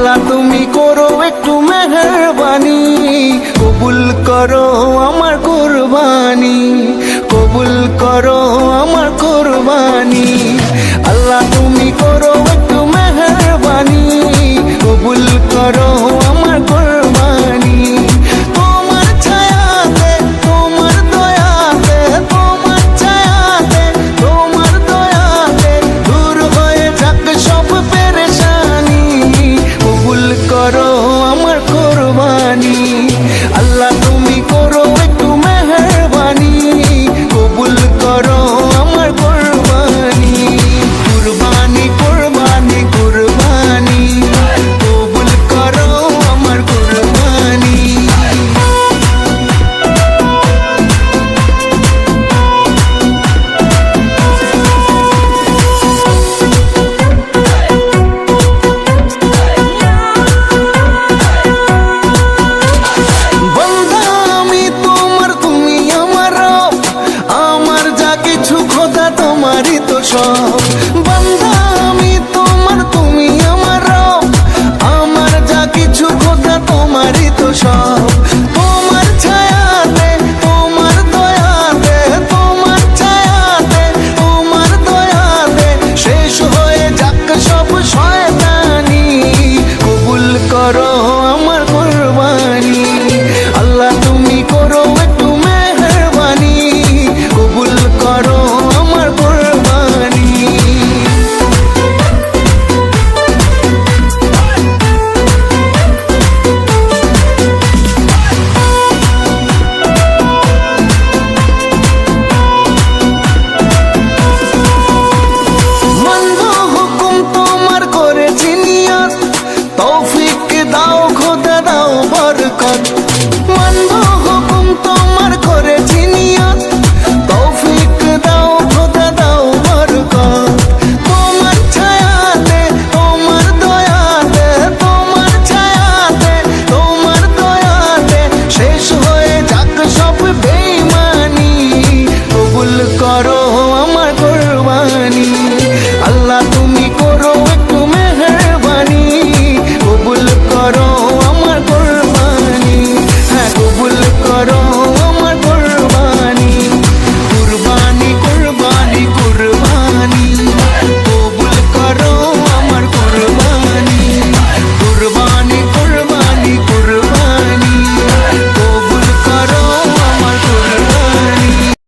আল্লাহ তুমি করো একটু মেহেরবানি, কবুল করো আমার কুরবানি, কবুল করো আমার কুরবানি। আল্লাহ তুমি করো একটু মেহেরবানি, কবুল করো আমার কুরবানি। তোমার ছায়াতে, তোমার দয়াতে, তোমার ছায়াতে, তোমার দয়াতে দূর হয়ে যাক সব পেরেশানি, কবুল করো